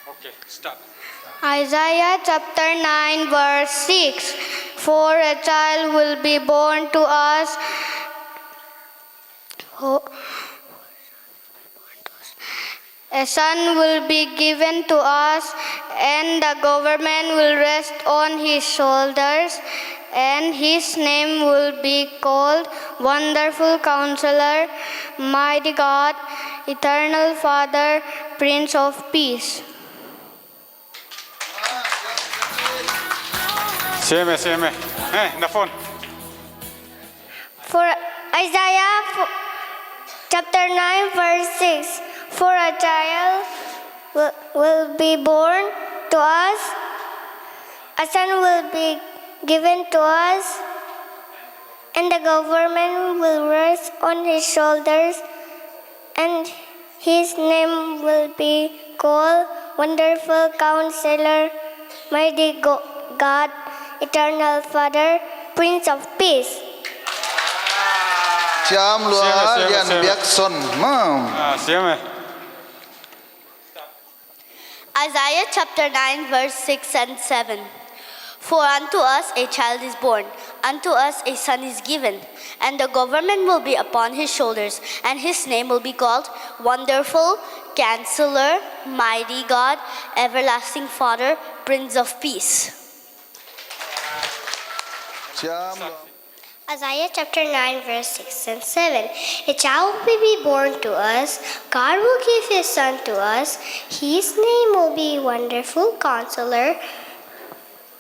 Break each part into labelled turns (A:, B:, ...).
A: Okay, start.
B: Isaiah chapter 9 verse 6. For a child will be born to us. A son will be given to us, and the government will rest on his shoulders, and his name will be called Wonderful Counselor, Mighty God, Eternal Father, Prince of Peace.
A: Same. Hey, the phone.
B: For Isaiah chapter 9 verse 6. For a child will be born to us, a son will be given to us, and the government will rest on his shoulders, and his name will be called Wonderful Counselor, Mighty God, Eternal Father, Prince of Peace.
C: Cham lua lian biak son mam.
A: Same.
D: Isaiah chapter 9 verse 6 and 7. For unto us a child is born, unto us a son is given, and the government will be upon his shoulders, and his name will be called Wonderful, Counselor, Mighty God, Everlasting Father, Prince of Peace.
C: Cham lua.
B: Isaiah chapter 9 verse 6 and 7. A child will be born to us, God will give his son to us, his name will be Wonderful Counselor,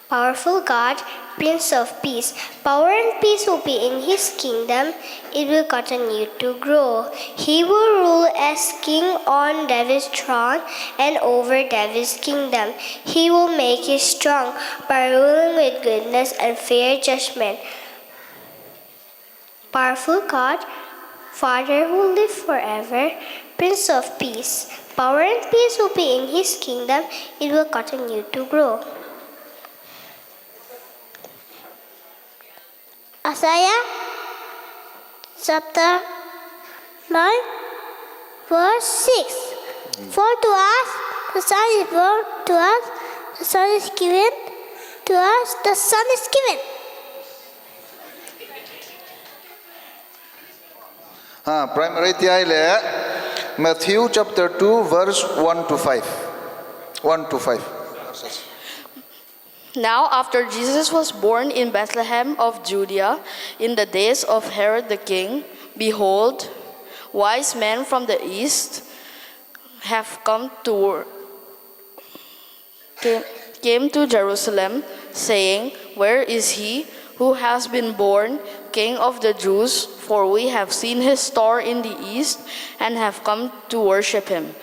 B: Powerful God, Prince of Peace. Power and peace will be in his kingdom, it will continue to grow. He will rule as king on David's throne and over David's kingdom. He will make it strong by ruling with goodness and fair judgment. Powerful God, Father who lives forever, Prince of Peace. Power and peace will be in his kingdom, it will continue to grow. Isaiah chapter 9 verse 6. For to us the Son is born, to us the Son is given, to us the Son is given.
C: Primary tiai le Matthew chapter 2 verse 1 to 5. 1 to 5.
E: Now after Jesus was born in Bethlehem of Judea, in the days of Herod the king, behold, wise men from the east came to Jerusalem, saying, Where is he who has been born King of the Jews? For we have seen his star in the east and have come to worship him.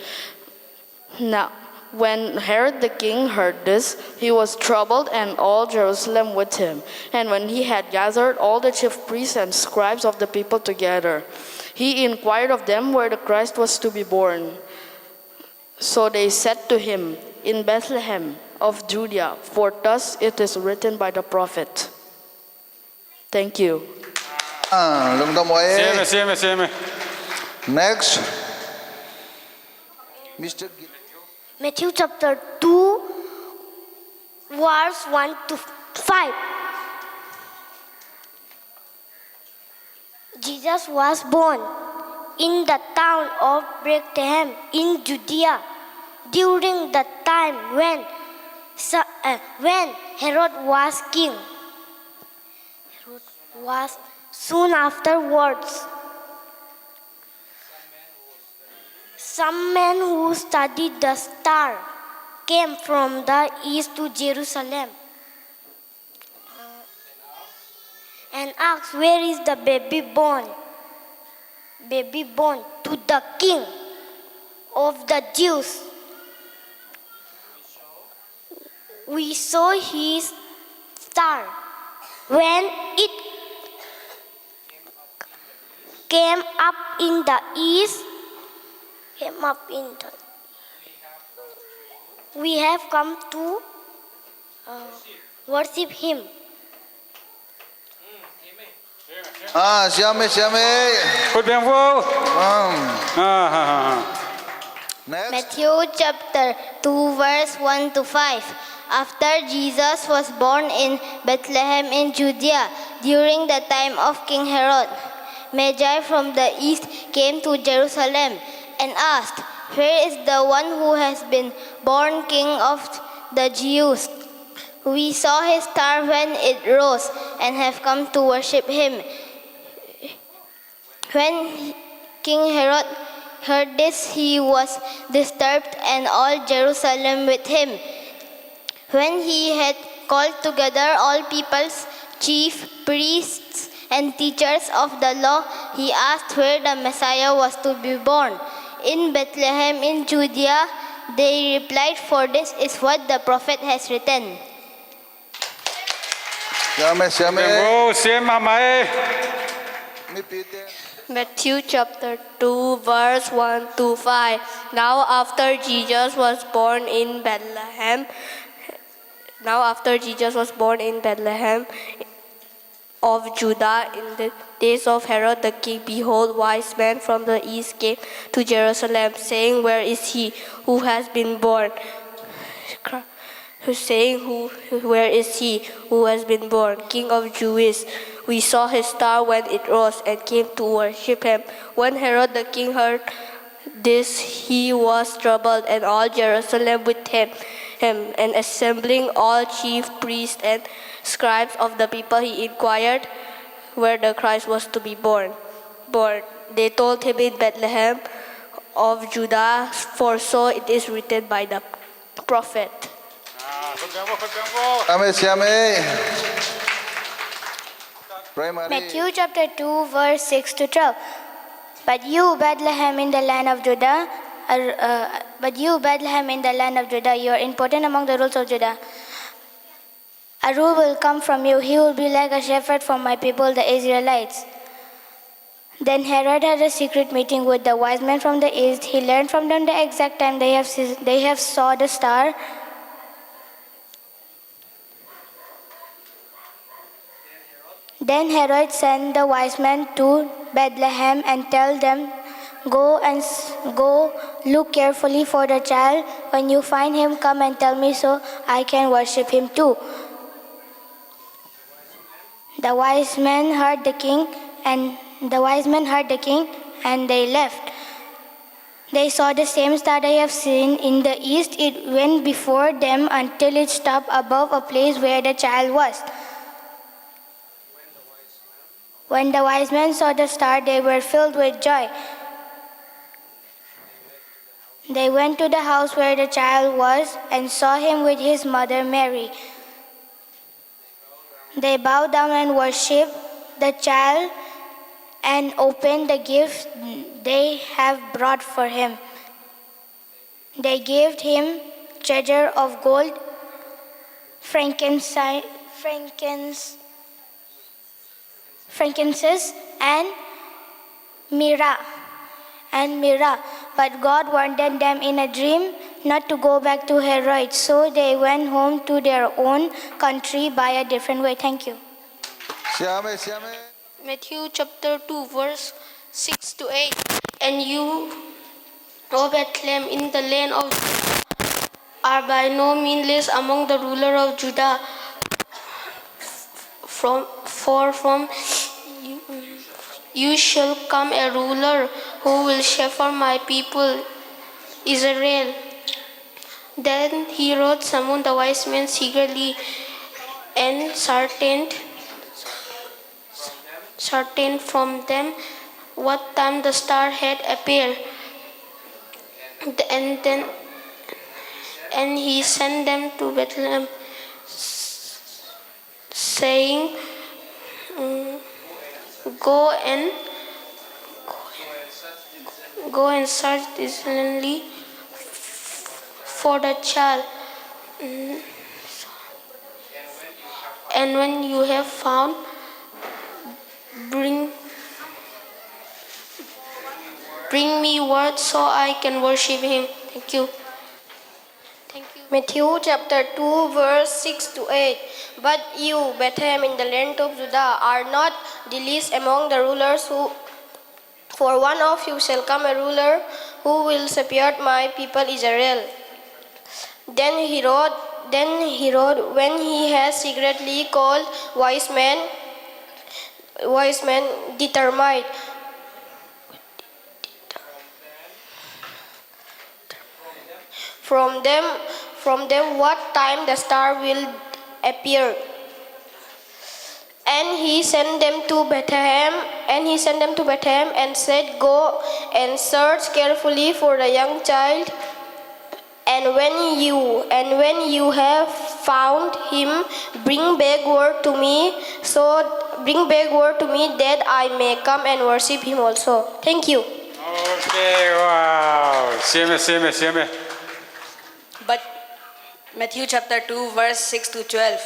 E: Now, when Herod the king heard this, he was troubled, and all Jerusalem with him. And when he had gathered all the chief priests and scribes of the people together, he inquired of them where the Christ was to be born. So they said to him, In Bethlehem of Judea, for thus it is written by the prophet. Thank you.
C: Lung dam wai.
A: Same.
C: Next. Mr.
B: Matthew chapter 2 verse 1 to 5. Jesus was born in the town of Bethlehem in Judea during the time when Herod was king. Herod was soon afterwards. Some men who studied the star came from the east to Jerusalem and asked, Where is the baby born? To the king of the Jews. We saw his star when it came up in the east. We have come to worship him.
C: Siame.
A: Put them full.
C: Next.
D: Matthew chapter 2 verse 1 to 5. After Jesus was born in Bethlehem in Judea during the time of King Herod, Magi from the east came to Jerusalem and asked, "Where is the one who has been born King of the Jews? We saw his star when it rose and have come to worship him." When King Herod heard this, he was disturbed, and all Jerusalem with him. When he had called together all peoples, chief priests and teachers of the law, he asked where the Messiah was to be born. "In Bethlehem in Judea," they replied, "for this is what the prophet has written."
C: Siame, siame.
A: Bengo, siem mamae.
C: Mi pite.
F: Matthew chapter 2 verse 1 to 5. Now after Jesus was born in Bethlehem of Judah in the days of Herod the king, behold, wise men from the east came to Jerusalem, saying, "Where is he who has been born? Where is he who has been born, King of Jews? We saw his star when it rose and came to worship him." When Herod the king heard this, he was troubled, and all Jerusalem with him. And assembling all chief priests and scribes of the people, he inquired where the Christ was to be born. They told him, "In Bethlehem of Judah, for so it is written by the prophet."
A: Khut bengo.
C: Siame, siame. Primary.
B: Matthew chapter 2 verse 6 to 12. But you, Bethlehem in the land of Judah, you are important among the rules of Judah. A rule will come from you. He will be like a shepherd for my people, the Israelites. Then Herod had a secret meeting with the wise men from the east. He learned from them the exact time they have saw the star. Then Herod sent the wise men to Bethlehem and tell them, Go look carefully for the child. When you find him, come and tell me so I can worship him too." The wise men heard the king, and they left. They saw the same star they have seen in the east. It went before them until it stopped above a place where the child was. When the wise men saw the star, they were filled with joy. They went to the house where the child was and saw him with his mother Mary. They bowed down and worshipped the child and opened the gift they have brought for him. They gave him treasure of gold, frankincense, and myrrh. But God warned them in a dream not to go back to Herod, so they went home to their own country by a different way. Thank you.
C: Siame, siame.
F: Matthew chapter 2 verse 6 to 8. And you, O Bethlehem, in the land of Judah, are by no means least among the ruler of Judah. For from you shall come a ruler who will shepherd my people Israel. Then Herod summoned the wise men secretly and ascertained from them what time the star had appeared. And he sent them to Bethlehem, saying, Go and search diligently for the child. And when you have found, bring me word so I can worship him. Thank you.
G: Matthew chapter 2 verse 6 to 8. But you, Bethlehem in the land of Judah, are not the least among the rulers, for one of you shall come a ruler who will separate my people Israel. Then Herod, when he had secretly called wise men, determined from them what time the star will appear. And he sent them to Bethlehem. And said, "Go and search carefully for the young child. And when you have found him, bring back word to me that I may come and worship him also." Thank you.
A: Okay, wow. Sieme.
H: But Matthew chapter 2 verse 6 to 12.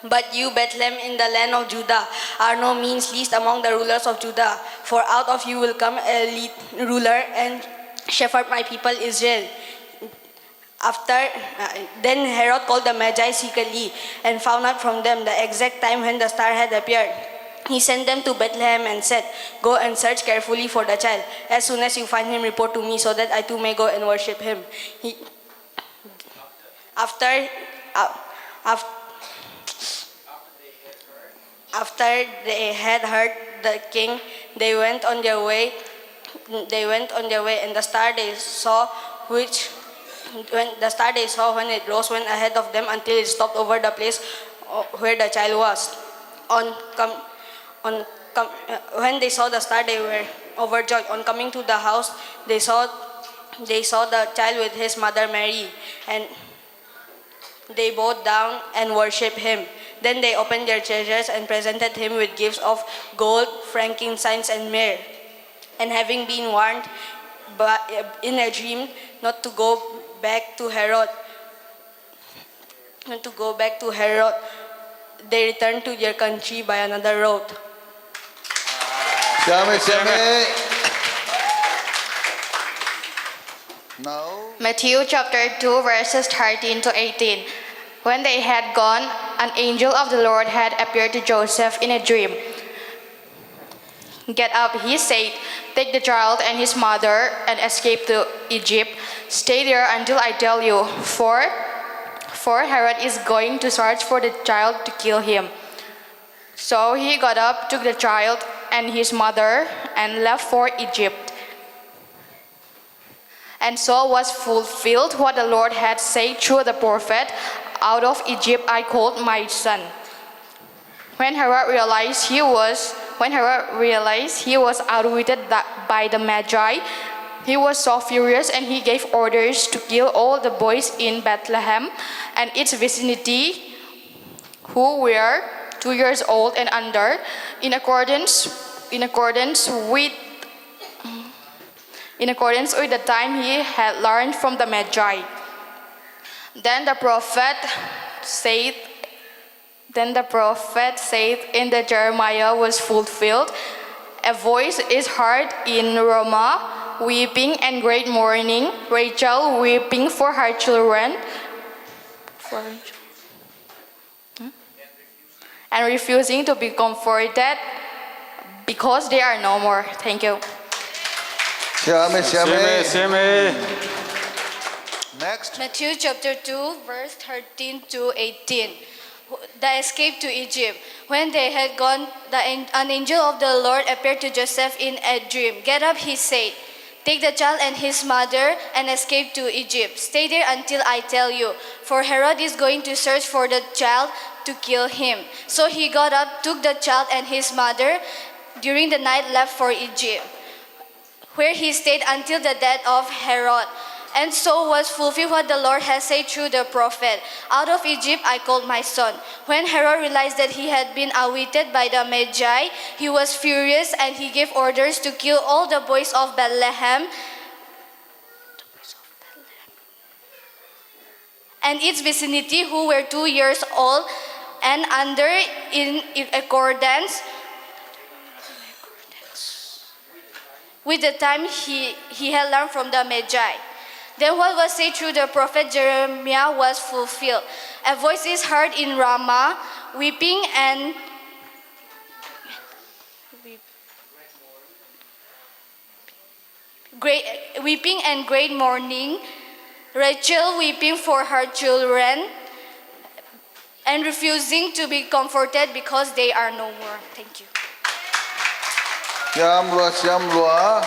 H: But you, Bethlehem, in the land of Judah, are no means least among the rulers of Judah. For out of you will come a ruler and shepherd my people Israel. Then Herod called the Magi secretly and found out from them the exact time when the star had appeared. He sent them to Bethlehem and said, "Go and search carefully for the child. As soon as you find him, report to me so that I too may go and worship him." After they had heard the king, they went on their way, and the star they saw when it rose went ahead of them until it stopped over the place where the child was. When they saw the star, they were overjoyed. On coming to the house, they saw the child with his mother Mary, and they bowed down and worshipped him. Then they opened their treasures and presented him with gifts of gold, frankincense, and myrrh. And having been warned in a dream not to go back to Herod, they returned to their country by another road.
C: Siame. Now,
I: Matthew chapter 2 verses 13 to 18. When they had gone, an angel of the Lord had appeared to Joseph in a dream. "Get up," he said, "take the child and his mother and escape to Egypt. Stay there until I tell you, for Herod is going to search for the child to kill him." So he got up, took the child and his mother, and left for Egypt. And so was fulfilled what the Lord had said through the prophet, "Out of Egypt I called my son." When Herod realized he was outwitted by the Magi, he was so furious, and he gave orders to kill all the boys in Bethlehem and its vicinity who were 2 years old and under, in accordance with the time he had learned from the Magi. Then the prophet said in the Jeremiah was fulfilled, "A voice is heard in Ramah, weeping and great mourning, Rachel weeping for her children, and refusing to be comforted because they are no more." Thank you.
C: Siame. Next.
E: Matthew chapter 2 verse 13 to 18. The escape to Egypt. When they had gone, an angel of the Lord appeared to Joseph in a dream. "Get up," he said, "take the child and his mother and escape to Egypt. Stay there until I tell you, for Herod is going to search for the child to kill him." So he got up, took the child and his mother, during the night left for Egypt, where he stayed until the death of Herod. And so was fulfilled what the Lord had said through the prophet, "Out of Egypt I called my son." When Herod realized that he had been outwitted by the Magi, he was furious, and he gave orders to kill all the boys of Bethlehem and its vicinity who were 2 years old and under, in accordance with the time he had learned from the Magi. Then what was said through the prophet Jeremiah was fulfilled. "A voice is heard in Ramah, weeping and
I: weeping and great mourning, Rachel weeping for her children and refusing to be comforted because they are no more. Thank you.
C: Siam lua.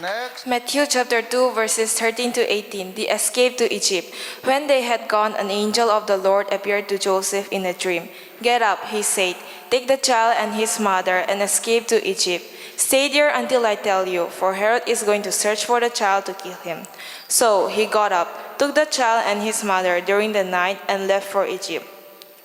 C: Next.
J: Matthew chapter 2 verses 13 to 18, the escape to Egypt. When they had gone, an angel of the Lord appeared to Joseph in a dream. Get up, he said, take the child and his mother and escape to Egypt. Stay there until I tell you, for Herod is going to search for the child to kill him. So he got up, took the child and his mother during the night and left for Egypt,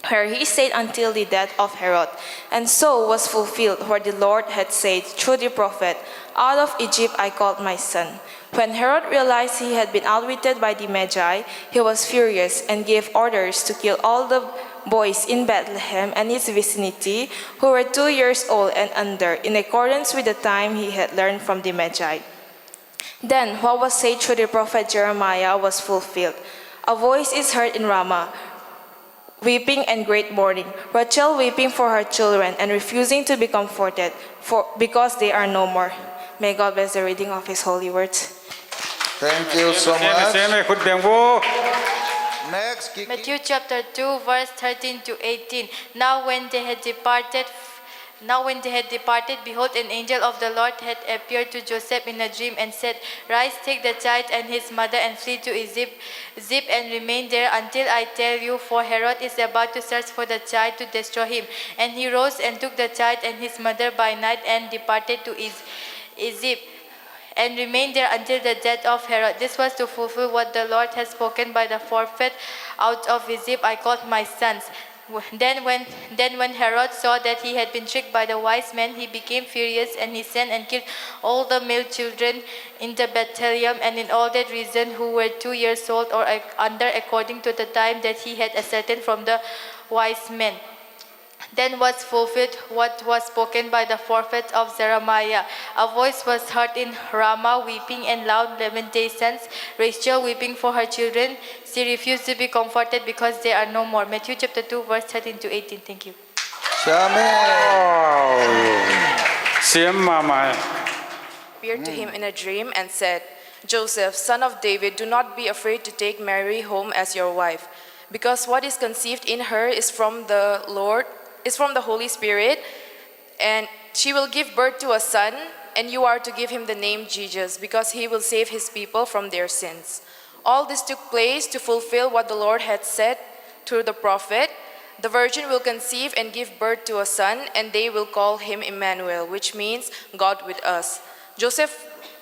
J: where he stayed until the death of Herod. And so was fulfilled what the Lord had said through the prophet, out of Egypt I called my son. When Herod realized he had been outwitted by the Magi, he was furious and gave orders to kill all the boys in Bethlehem and its vicinity who were 2 years old and under, in accordance with the time he had learned from the Magi. Then what was said through the prophet Jeremiah was fulfilled. A voice is heard in Ramah, weeping and great mourning, Rachel weeping for her children and refusing to be comforted because they are no more. May God bless the reading of His holy words.
C: Thank you so
A: Sieme,
C: much.
A: sieme, khut beng vu.
C: Next, Kiki.
I: Matthew chapter 2 verse 13 to 18. Now when they had departed, behold, an angel of the Lord had appeared to Joseph in a dream and said, rise, take the child and his mother and flee to Egypt, and remain there until I tell you, for Herod is about to search for the child to destroy him. And he rose and took the child and his mother by night and departed to Egypt, and remained there until the death of Herod. This was to fulfill what the Lord had spoken by the prophet, out of Egypt I called my sons. Then when Herod saw that he had been tricked by the wise men, he became furious, and he sent and killed all the male children in the Bethlehem and in all that region who were 2 years old or under, according to the time that he had ascertained from the wise men. Then was fulfilled what was spoken by the prophet of Jeremiah. A voice was heard in Ramah, weeping and loud lamentations, Rachel weeping for her children. She refused to be comforted because they are no more. Matthew chapter 2 verse 13 to 18. Thank you.
C: Siame.
A: Siem mamai.
J: Appeared to him in a dream and said, Joseph, son of David, do not be afraid to take Mary home as your wife, because what is conceived in her is from the Holy Spirit, and she will give birth to a son, and you are to give him the name Jesus, because he will save his people from their sins. All this took place to fulfill what the Lord had said through the prophet. The virgin will conceive and give birth to a son, and they will call him Emmanuel, which means God with us.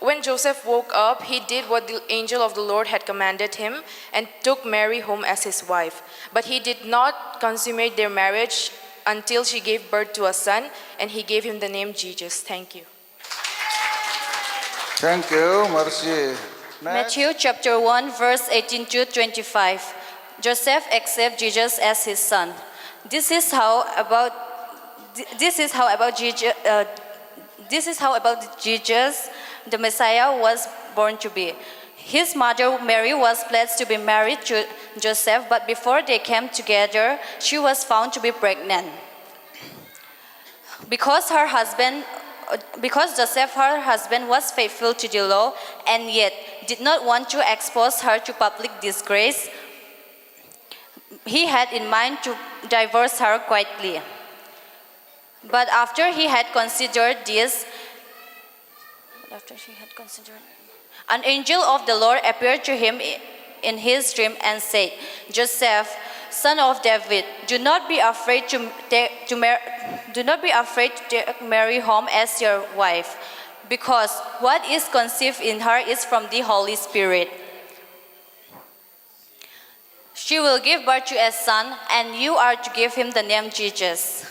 J: When Joseph woke up, he did what the angel of the Lord had commanded him and took Mary home as his wife. But he did not consummate their marriage until she gave birth to a son, and he gave him the name Jesus. Thank you.
C: Thank you, Mercy. Next.
D: Matthew chapter 1 verse 18 to 25. Joseph accepts Jesus as his son. This is how about Jesus, the Messiah, was born to be. His mother Mary was pledged to be married to Joseph, but before they came together, she was found to be pregnant. Because Joseph, her husband, was faithful to the law and yet did not want to expose her to public disgrace, he had in mind to divorce her quietly. But after he had considered this, an angel of the Lord appeared to him in his dream and said, Joseph, son of David, do not be afraid to take Mary home as your wife, because what is conceived in her is from the Holy Spirit. She will give birth to a son, and you are to give him the name Jesus.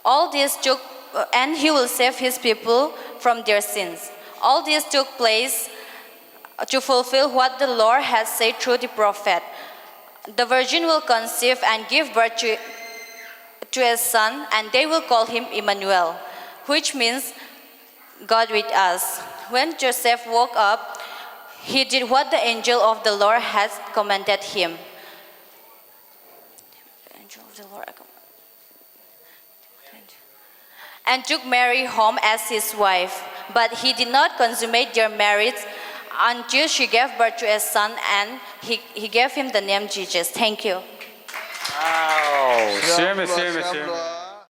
D: And he will save his people from their sins. All this took place to fulfill what the Lord had said through the prophet. The virgin will conceive and give birth to a son, and they will call him Emmanuel, which means God with us. When Joseph woke up, he did what the angel of the Lord had commanded him. And took Mary home as his wife.
K: but he did not consummate their marriage until she gave birth to a son, and he gave him the name Jesus. Thank you.
A: Wow.
C: Siap,
A: Same.
C: siap.